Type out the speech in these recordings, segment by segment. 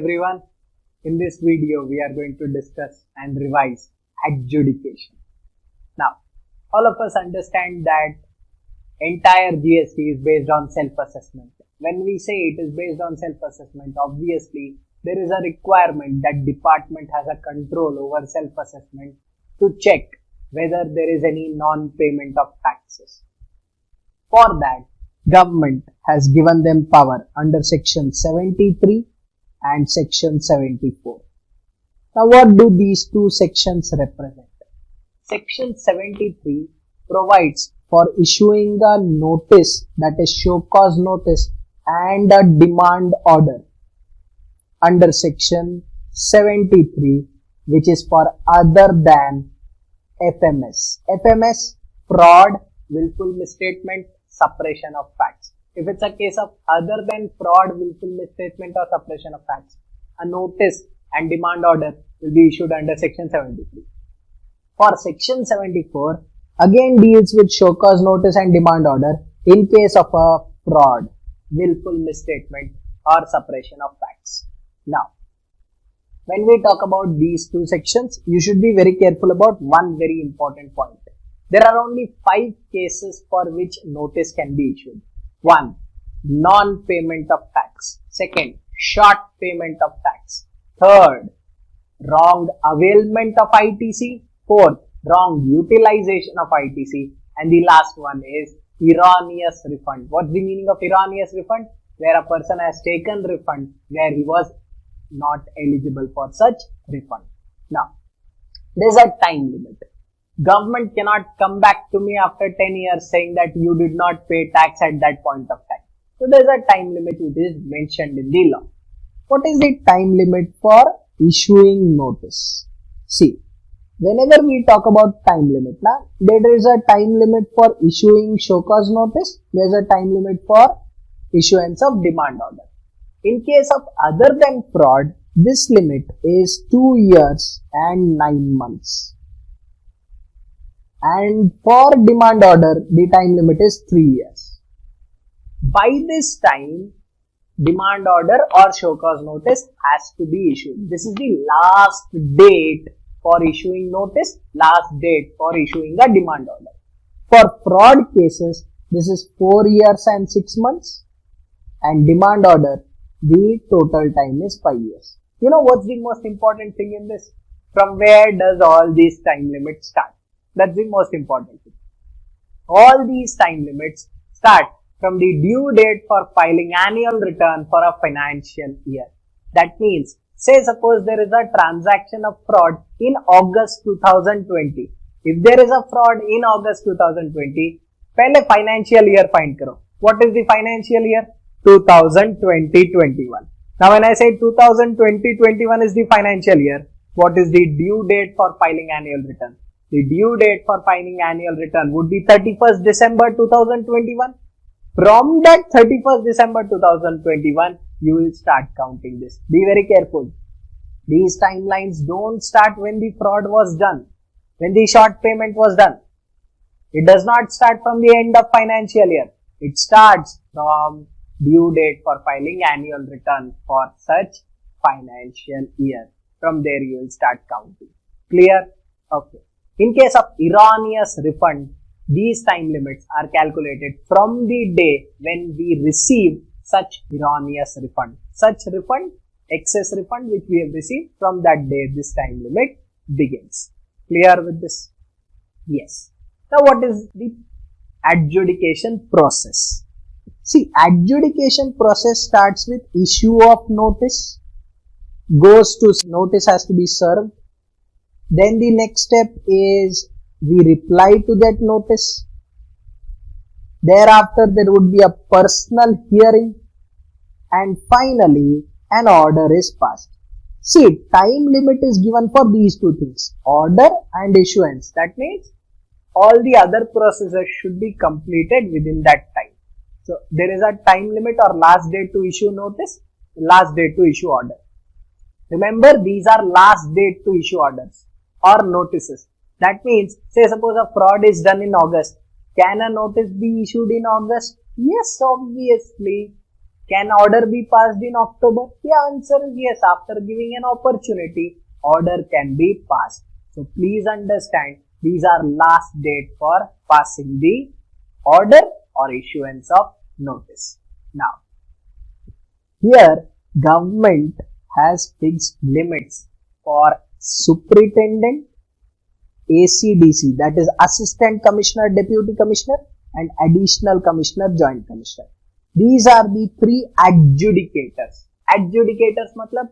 everyone. In this video, we are going to discuss and revise adjudication. Now, all of us understand that entire GST is based on self-assessment. When we say it is based on self-assessment, obviously, there is a requirement that department has a control over self-assessment to check whether there is any non-payment of taxes. For that, government has given them power under section 73 and section 74. Now what do these two sections represent? Section 73 provides for issuing a notice, that is show cause notice, and a demand order under section 73, which is for other than FMS. FMS, fraud, willful misstatement, suppression of facts. If it's a case of other than fraud, willful misstatement or suppression of facts, a notice and demand order will be issued under section 73. For section 74, again deals with show cause notice and demand order in case of a fraud, willful misstatement or suppression of facts. Now, when we talk about these two sections, you should be very careful about one very important point. There are only 5 cases for which notice can be issued. 1. Non-payment of tax. 2nd. Short payment of tax. 3rd. Wrong availment of ITC. 4th. Wrong utilization of ITC. And the last one is erroneous refund. What's the meaning of erroneous refund? Where a person has taken refund where he was not eligible for such refund. Now, there's a time limit. Government cannot come back to me after 10 years saying that you did not pay tax at that point of time. So there's a time limit which is mentioned in the law. What is the time limit for issuing notice? See, whenever we talk about time limit, there is a time limit for issuing show cause notice. There's a time limit for issuance of demand order. In case of other than fraud, this limit is 2 years and 9 months. And for demand order, the time limit is 3 years. By this time, demand order or show cause notice has to be issued. This is the last date for issuing notice, last date for issuing a demand order. For fraud cases, this is 4 years and 6 months. And demand order, the total time is 5 years. You know what's the most important thing in this? From where does all these time limits start? That's the most important thing. All these time limits start from the due date for filing annual return for a financial year. That means, say suppose there is a transaction of fraud in August 2020. If there is a fraud in August 2020, पहले financial year find करो. What is the financial year? 2020-21. Now when I say 2020-21 is the financial year, what is the due date for filing annual return? The due date for filing annual return would be 31st December 2021. From that 31st December 2021, you will start counting this. Be very careful. These timelines don't start when the fraud was done, when the short payment was done. It does not start from the end of financial year. It starts from due date for filing annual return for such financial year. From there you will start counting. Clear? Okay. In case of erroneous refund, these time limits are calculated from the day when we receive such erroneous refund. Such refund, excess refund which we have received, from that day this time limit begins. Clear with this? Yes. Now what is the adjudication process? See, adjudication process starts with issue of notice, goes to notice has to be served. Then the next step is we reply to that notice. Thereafter there would be a personal hearing, and finally an order is passed. See, time limit is given for these two things, order and issuance. That means all the other processes should be completed within that time. So there is a time limit or last date to issue notice, last date to issue order. Remember, these are last date to issue orders or notices. That means, say suppose a fraud is done in August. Can a notice be issued in August? Yes, obviously. Can order be passed in October? The answer is yes. After giving an opportunity, order can be passed. So please understand, these are last date for passing the order or issuance of notice. Now, here government has fixed limits for superintendent, ACDC, that is Assistant Commissioner, Deputy Commissioner, and Additional Commissioner, Joint Commissioner. These are the three adjudicators. Adjudicators matlab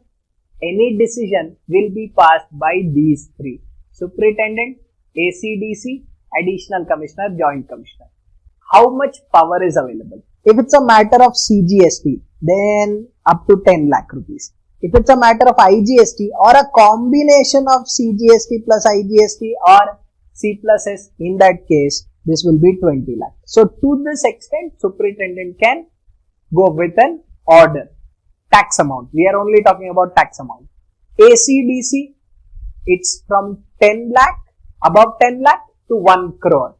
any decision will be passed by these three: Superintendent, ACDC, Additional Commissioner, Joint Commissioner. How much power is available? If it's a matter of CGST, then up to 10 lakh rupees. If it's a matter of IGST or a combination of CGST plus IGST or C plus S, in that case, this will be 20 lakh. So to this extent, superintendent can go with an order. Tax amount. We are only talking about tax amount. ACDC, it's from 10 lakh, above 10 lakh to 1 crore.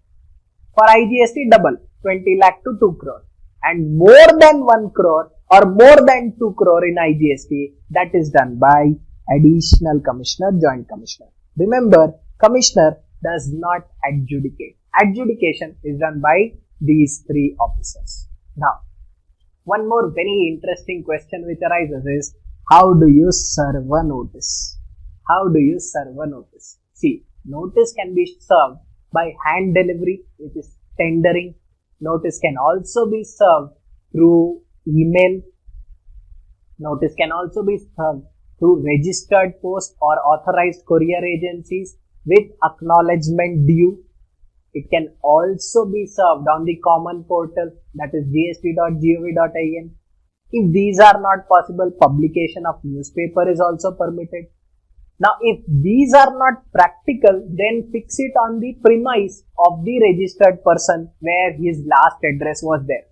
For IGST, double, 20 lakh to 2 crore. And more than 1 crore or more than 2 crore in IGST, that is done by Additional Commissioner, Joint Commissioner. Remember, Commissioner does not adjudicate. Adjudication is done by these three officers. Now, one more very interesting question which arises is, how do you serve a notice? How do you serve a notice? See, notice can be served by hand delivery, which is tendering. Notice can also be served through email. Notice can also be served through registered post or authorized courier agencies with acknowledgement due. It can also be served on the common portal, that is gst.gov.in. If these are not possible, publication of newspaper is also permitted. Now, if these are not practical, then fix it on the premise of the registered person where his last address was there.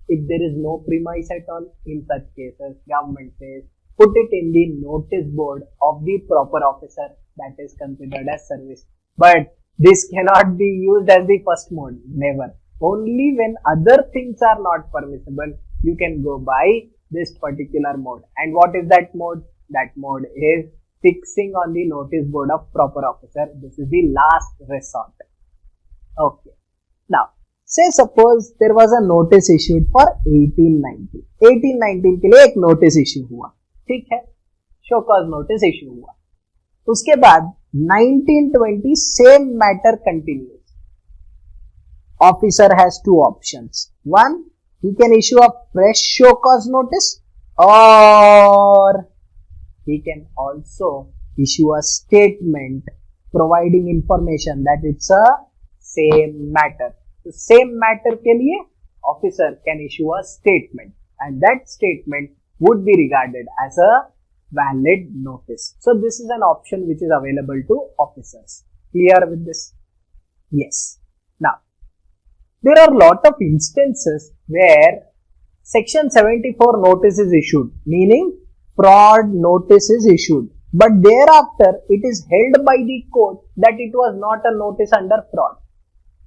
If there is no premise at all, in such cases, government says, put it in the notice board of the proper officer, that is considered as service. But this cannot be used as the first mode. Never. Only when other things are not permissible, you can go by this particular mode. And what is that mode? That mode is fixing on the notice board of proper officer. This is the last resort. Okay. Now, say suppose there was a notice issued for 1819. 1819 के लिए एक notice issue हुआ. ठीक है? Show cause notice issue हुआ. उसके बाद 1920 same matter continues. Officer has two options. One, he can issue a fresh show cause notice, or he can also issue a statement providing information that it's a same matter. So same matter के लिए officer can issue a statement, and that statement would be regarded as a valid notice. So this is an option which is available to officers. Clear with this? Yes. Now, there are a lot of instances where Section 74 notice is issued, meaning fraud notice is issued, but thereafter it is held by the court that it was not a notice under fraud.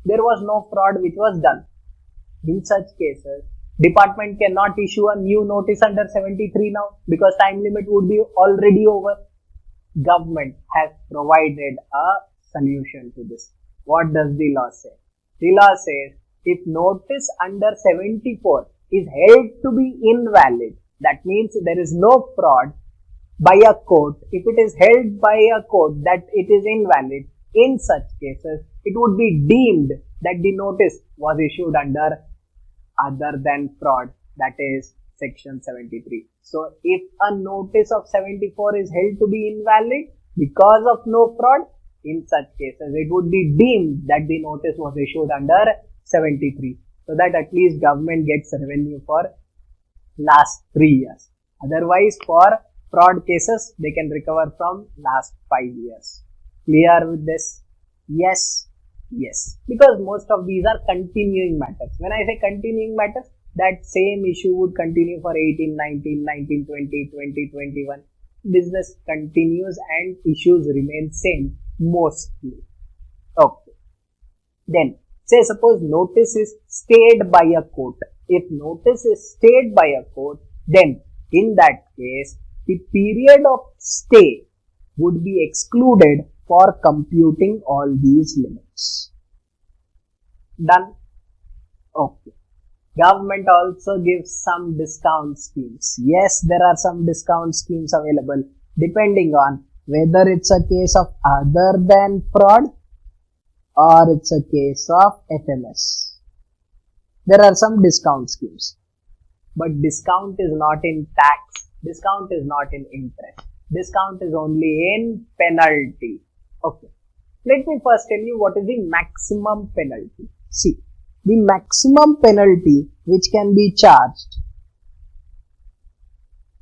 There was no fraud which was done. In such cases, department cannot issue a new notice under 73 now because time limit would be already over. Government has provided a solution to this. What does the law say? The law says if notice under 74 is held to be invalid, that means there is no fraud by a court. If it is held by a court that it is invalid, in such cases, it would be deemed that the notice was issued under other than fraud, that is Section 73. So, if a notice of 74 is held to be invalid because of no fraud, in such cases, it would be deemed that the notice was issued under 73. So that at least government gets revenue for last 3 years. Otherwise, for fraud cases, they can recover from last 5 years. Clear with this? Yes. Yes. Because most of these are continuing matters. When I say continuing matters, that same issue would continue for 1819, 1920, 2021. Business continues and issues remain same mostly. Okay. Then, say suppose notice is stayed by a court. If notice is stayed by a court, then in that case, the period of stay would be excluded for computing all these limits. Done? Okay. Government also gives some discount schemes. Yes, there are some discount schemes available depending on whether it's a case of other than fraud or it's a case of FMS. There are some discount schemes. But discount is not in tax. Discount is not in interest. Discount is only in penalty. Okay. Let me first tell you what is the maximum penalty. See, the maximum penalty which can be charged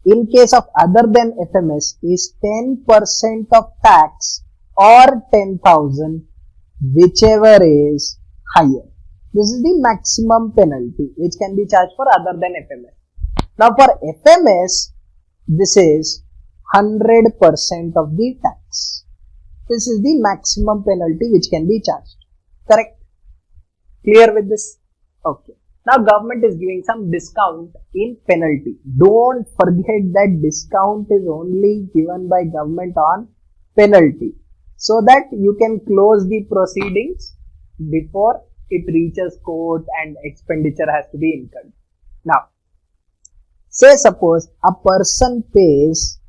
in case of other than FMS is 10% of tax or 10,000, whichever is higher. This is the maximum penalty which can be charged for other than FMS. Now for FMS, this is 100% of the tax. This is the maximum penalty which can be charged. Correct? Clear with this? Okay. Now government is giving some discount in penalty. Don't forget that discount is only given by government on penalty, so that you can close the proceedings before it reaches court and expenditure has to be incurred. Now, say suppose a person pays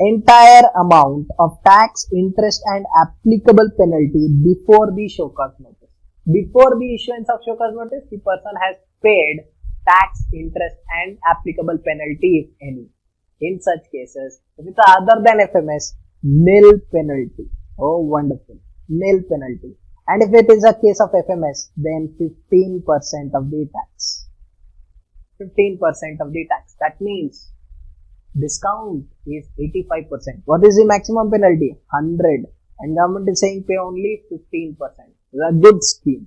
entire amount of tax, interest and applicable penalty before the show cause notice. Before the issuance of show cause notice, the person has paid tax, interest and applicable penalty if any. In such cases, if it's other than FMS, nil penalty. Oh, wonderful. Nil penalty. And if it is a case of FMS, then 15% of the tax. 15% of the tax. That means discount is 85%. What is the maximum penalty? 100. And government is saying pay only 15%. It's a good scheme.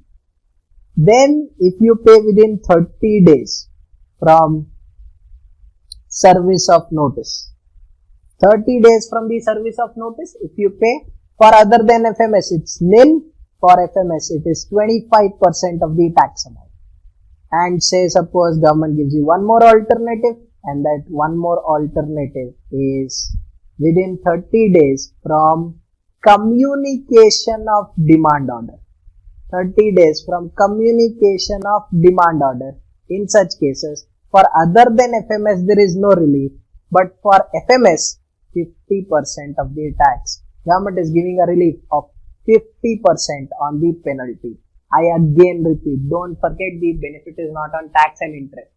Then if you pay within 30 days from service of notice, 30 days from the service of notice, if you pay, for other than FMS, it's nil. For FMS, it is 25% of the tax amount. And say suppose government gives you one more alternative, and that one more alternative is within 30 days from communication of demand order. 30 days from communication of demand order. In such cases, for other than FMS, there is no relief. But for FMS, 50% of the tax. Government is giving a relief of 50% on the penalty. I again repeat, don't forget the benefit is not on tax and interest.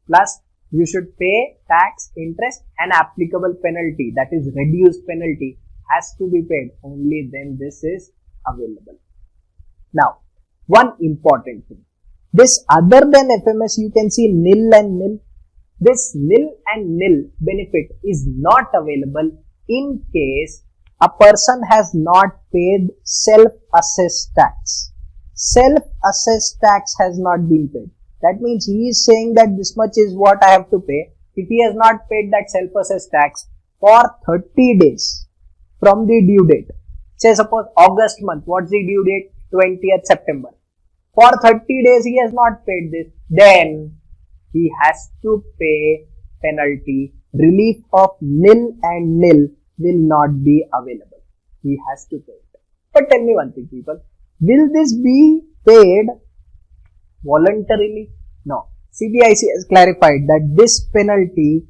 Plus, you should pay tax, interest and applicable penalty, that is reduced penalty, has to be paid. Only then this is available. Now, one important thing. This other than FMS, you can see nil and nil. This nil and nil benefit is not available in case a person has not paid self-assessed tax. Self-assessed tax has not been paid. That means he is saying that this much is what I have to pay. If he has not paid that self-assessed tax for 30 days from the due date, say suppose August month, what's the due date? 20th September. For 30 days he has not paid this, then he has to pay penalty. Relief of nil and nil will not be available. He has to pay it. But tell me one thing, people. Will this be paid voluntarily? No. CBIC has clarified that this penalty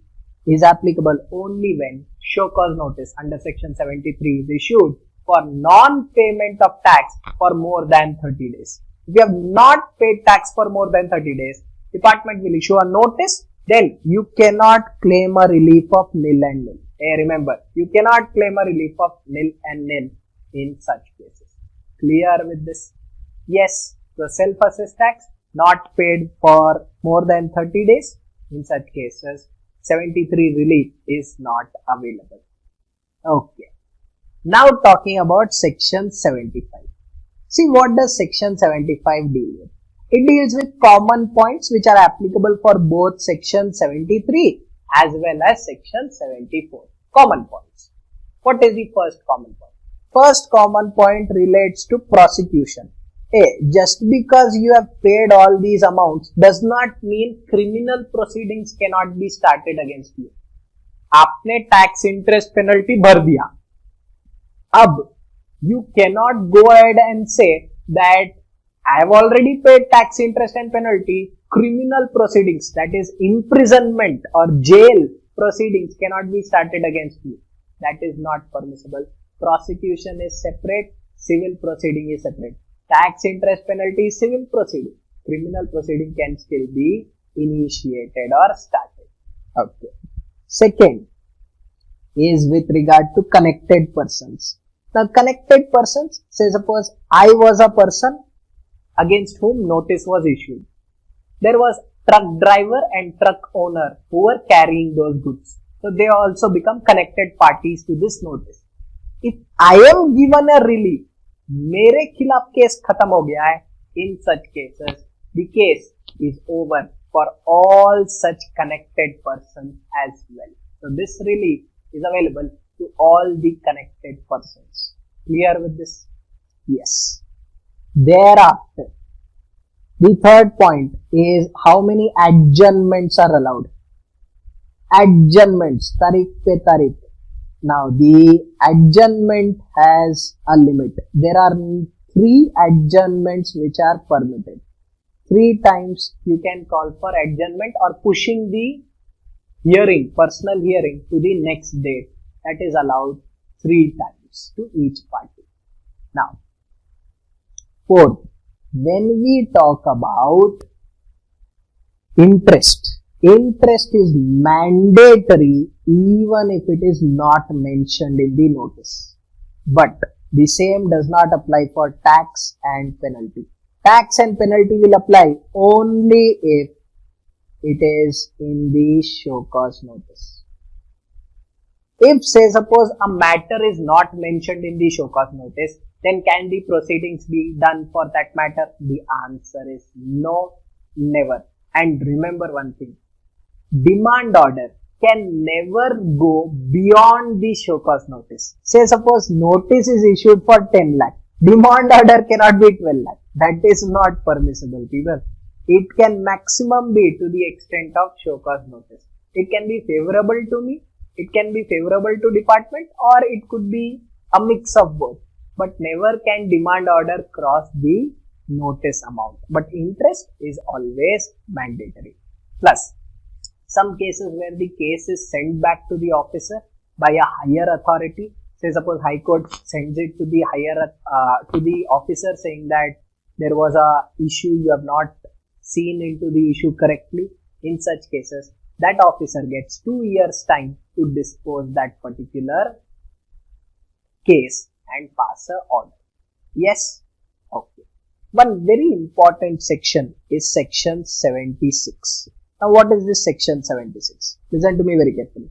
is applicable only when show cause notice under section 73 is issued for non-payment of tax for more than 30 days. If you have not paid tax for more than 30 days, department will issue a notice, then you cannot claim a relief of nil and nil. Remember, you cannot claim a relief of nil and nil in such cases. Clear with this? Yes, the self-assessed tax not paid for more than 30 days. In such cases, 73 relief is not available. Okay. Now talking about section 75. See, what does section 75 deal with? It deals with common points which are applicable for both section 73 as well as section 74. Common points. What is the first common point? First common point relates to prosecution. just because you have paid all these amounts does not mean criminal proceedings cannot be started against you. आपने tax interest penalty भर दिया, अब you cannot go ahead and say that I have already paid tax interest and penalty, criminal proceedings, that is imprisonment or jail proceedings, cannot be started against you. That is not permissible. Prosecution is separate, civil proceeding is separate. Tax interest penalty is civil proceeding. Criminal proceeding can still be initiated or started. Okay. Second is with regard to connected persons. Now connected persons, say suppose I was a person against whom notice was issued. There was truck driver and truck owner who were carrying those goods. So they also become connected parties to this notice. If I am given a relief, मेरे खिलाफ case खत्म हो गया है. In such cases, the case is over for all such connected persons as well. So this relief is available to all the connected persons. Clear with this? Yes. Thereafter, the third point is how many adjournments are allowed. Adjournments, tariq pe tariq. Now the adjournment has a limit. There are 3 adjournments which are permitted. 3 times you can call for adjournment or pushing the hearing, personal hearing to the next date. That is allowed 3 times to each party. Now, fourth, when we talk about interest, interest is mandatory even if it is not mentioned in the notice. But the same does not apply for tax and penalty. Tax and penalty will apply only if it is in the show cause notice. If, say, suppose a matter is not mentioned in the show cause notice, then can the proceedings be done for that matter? The answer is no, never. And remember one thing, demand order can never go beyond the show cause notice. Say, suppose notice is issued for 10 lakh. Demand order cannot be 12 lakh. That is not permissible, people. It can maximum be to the extent of show cause notice. It can be favorable to me, it can be favorable to department, or it could be a mix of both. But never can demand order cross the notice amount. But interest is always mandatory. Plus, some cases where the case is sent back to the officer by a higher authority. Say suppose High Court sends it to the to the officer saying that there was a issue, you have not seen into the issue correctly. In such cases, that officer gets 2 years time to dispose that particular case and pass a order. Yes? Okay. One very important section is section 76. Now what is this section 76? Listen to me very carefully.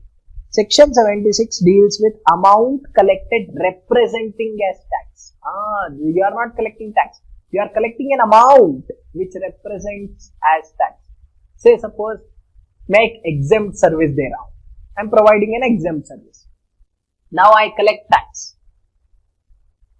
Section 76 deals with amount collected representing as tax. You are not collecting tax. You are collecting an amount which represents as tax. Say suppose मैं एक exempt service दे रहा हूँ. I am providing an exempt service. Now I collect tax.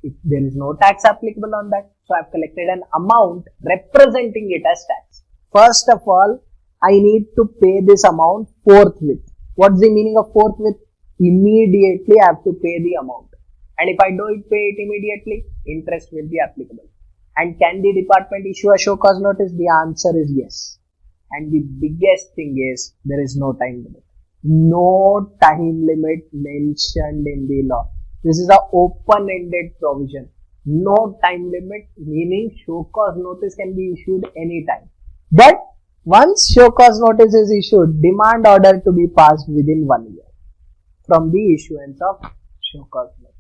If there is no tax applicable on that, so I have collected an amount representing it as tax. First of all, I need to pay this amount forthwith. What's the meaning of forthwith? Immediately I have to pay the amount. And if I don't pay it immediately, interest will be applicable. And can the department issue a show cause notice? The answer is yes. And the biggest thing is there is no time limit. No time limit mentioned in the law. This is an open-ended provision. No time limit, meaning show cause notice can be issued anytime. But once show cause notice is issued, demand order to be passed within 1 year from the issuance of show cause notice.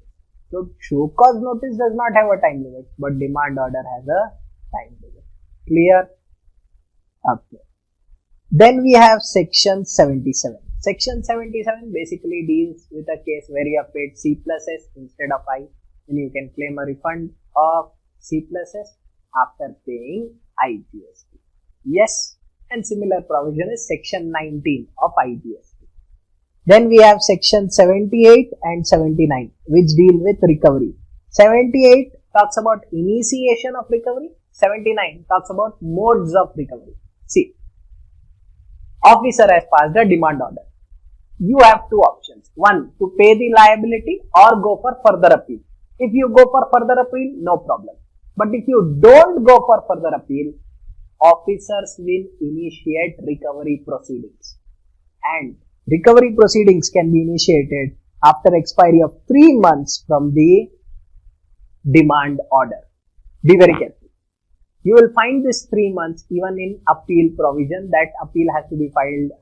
So show cause notice does not have a time limit, but demand order has a time limit. Clear? Okay. Then we have section 77. Section 77 basically deals with a case where you have paid C plus S instead of I, and you can claim a refund of C plus S after paying IGST. Yes, and similar provision is section 19 of IGST. Then we have section 78 and 79 which deal with recovery. 78 talks about initiation of recovery. 79 talks about modes of recovery. See, officer has passed a demand order. You have two options. One, to pay the liability or go for further appeal. If you go for further appeal, no problem. But if you don't go for further appeal, officers will initiate recovery proceedings. And recovery proceedings can be initiated after expiry of 3 months from the demand order. Be very careful. You will find this 3 months even in appeal provision, that appeal has to be filed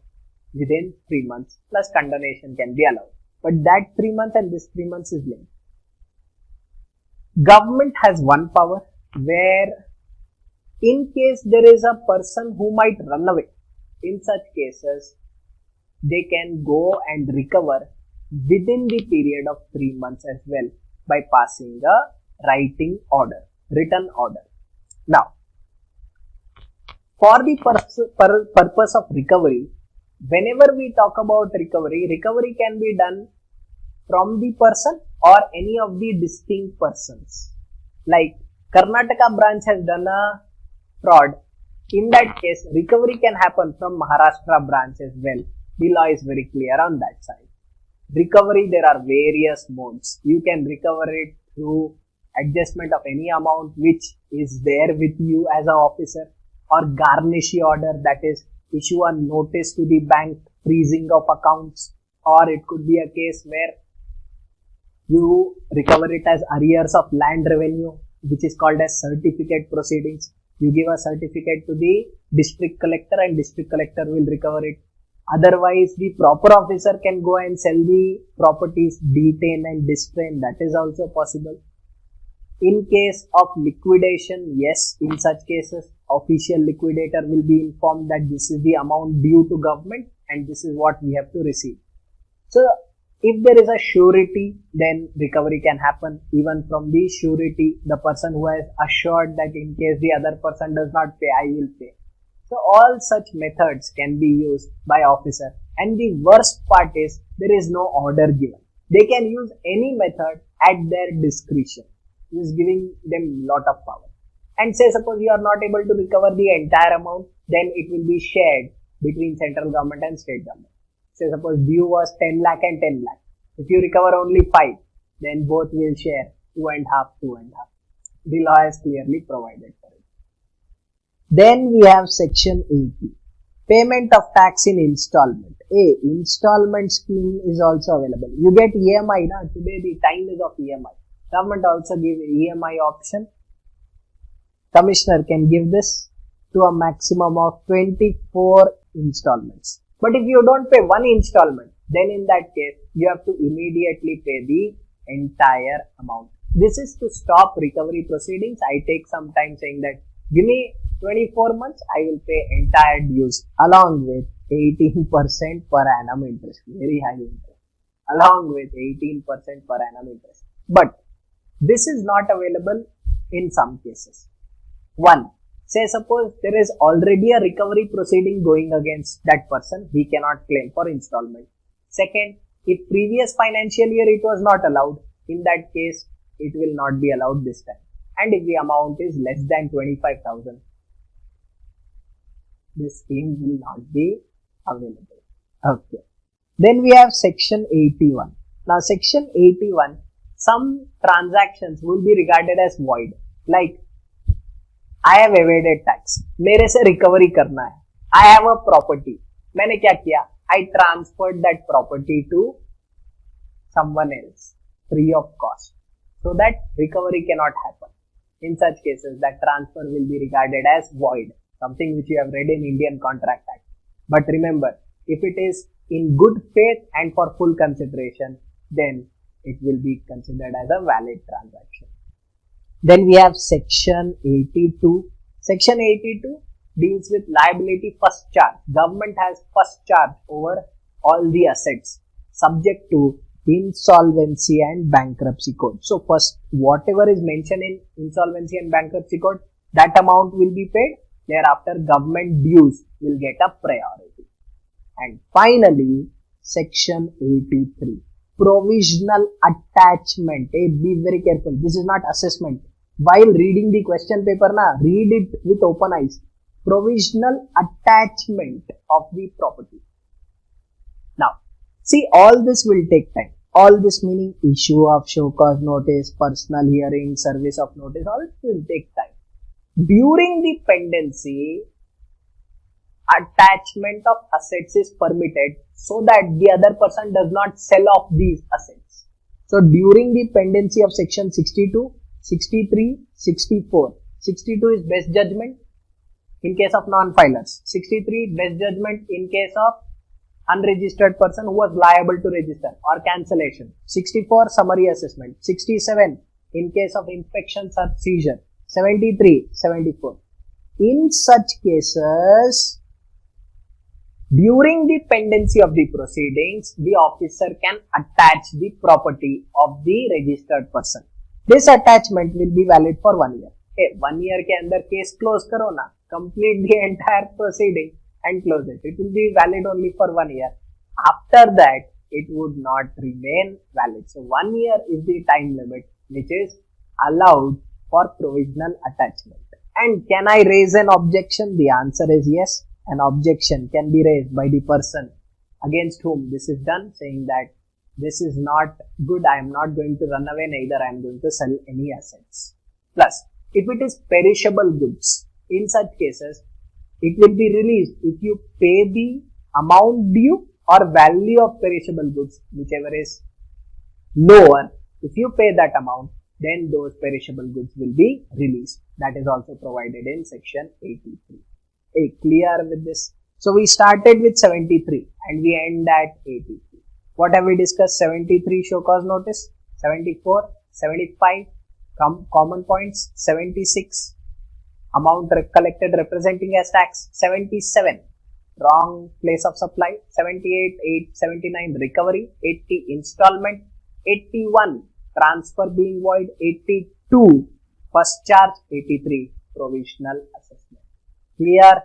within 3 months plus condonation can be allowed. But that 3 months and this 3 months is linked. Government has one power where in case there is a person who might run away, in such cases, they can go and recover within the period of 3 months as well by passing a written order. Now, for the purpose of recovery, whenever we talk about recovery can be done from the person or any of the distinct persons. Like Karnataka branch has done a fraud. In that case, recovery can happen from Maharashtra branch as well. The law is very clear on that side. Recovery, there are various modes. You can recover it through adjustment of any amount which is there with you as an officer, or garnish order, that is issue a notice to the bank freezing of accounts, or it could be a case where you recover it as arrears of land revenue, which is called as certificate proceedings. You give a certificate to the district collector and district collector will recover it. Otherwise, the proper officer can go and sell the properties, detain and distrain. That is also possible. In case of liquidation, yes, in such cases, official liquidator will be informed that this is the amount due to government and this is what we have to receive. So, if there is a surety, then recovery can happen even from the surety, the person who has assured that in case the other person does not pay, I will pay. So all such methods can be used by officer, and the worst part is there is no order given. They can use any method at their discretion. It is giving them lot of power. And say suppose you are not able to recover the entire amount, then it will be shared between central government and state government. Say suppose due was 10 lakh and 10 lakh. If you recover only 5, then both will share 2.5. The law has clearly provided for it. Then we have section 80. Payment of tax in installment. Installment scheme is also available. You get EMI now. Today the time is of EMI. Government also give EMI option. Commissioner can give this to a maximum of 24 installments. But if you don't pay one installment, then in that case, you have to immediately pay the entire amount. This is to stop recovery proceedings. I take some time saying that give me 24 months, I will pay entire dues along with 18% per annum interest. Very high interest. Along with 18% per annum interest. But this is not available in some cases. One, say suppose there is already a recovery proceeding going against that person, he cannot claim for installment. Second, if previous financial year it was not allowed, in that case it will not be allowed this time. And if the amount is less than 25,000, this scheme will not be available. Okay. Then we have section 81. Now section 81, some transactions will be regarded as void. Like, I have evaded tax. मेरे से recovery करना है. I have a property. मैंने क्या किया? I transferred that property to someone else free of cost. So that recovery cannot happen. In such cases, that transfer will be regarded as void. Something which you have read in Indian Contract Act. But remember, if it is in good faith and for full consideration, then it will be considered as a valid transaction. Then we have section 82. Section 82 deals with liability first charge. Government has first charge over all the assets subject to insolvency and bankruptcy code. So first, whatever is mentioned in insolvency and bankruptcy code, that amount will be paid. Thereafter, government dues will get a priority. And finally, section 83. Provisional attachment. Be very careful. This is not assessment. while reading the question paper read it with open eyes. Provisional attachment of the property. Now, see, all this will take time. All this meaning issue of show cause notice, personal hearing, service of notice, all it will take time. During the pendency, attachment of assets is permitted so that the other person does not sell off these assets. So during the pendency of section 62, 63, 64, 62 is best judgment in case of non-filers, 63 best judgment in case of unregistered person who was liable to register or cancellation, 64 summary assessment, 67 in case of inspection or seizure, 73, 74. In such cases, during the pendency of the proceedings, the officer can attach the property of the registered person. This attachment will be valid for 1 year. 1 year के अंदर case close करो ना, complete the entire proceeding and close it. It will be valid only for 1 year. After that, it would not remain valid. So 1 year is the time limit which is allowed for provisional attachment. And can I raise an objection? The answer is yes. An objection can be raised by the person against whom this is done, saying that this is not good, I am not going to run away, neither I am going to sell any assets. Plus, if it is perishable goods, in such cases, it will be released if you pay the amount due or value of perishable goods, whichever is lower. If you pay that amount, then those perishable goods will be released. That is also provided in section 83. Clear with this? So we started with 73 and we end at 83. What have we discussed? 73 show cause notice, 74, 75 common points, 76 amount collected representing as tax, 77 wrong place of supply, 78, 79 recovery, 80 installment, 81 transfer being void, 82 first charge, 83 provisional assessment. Clear?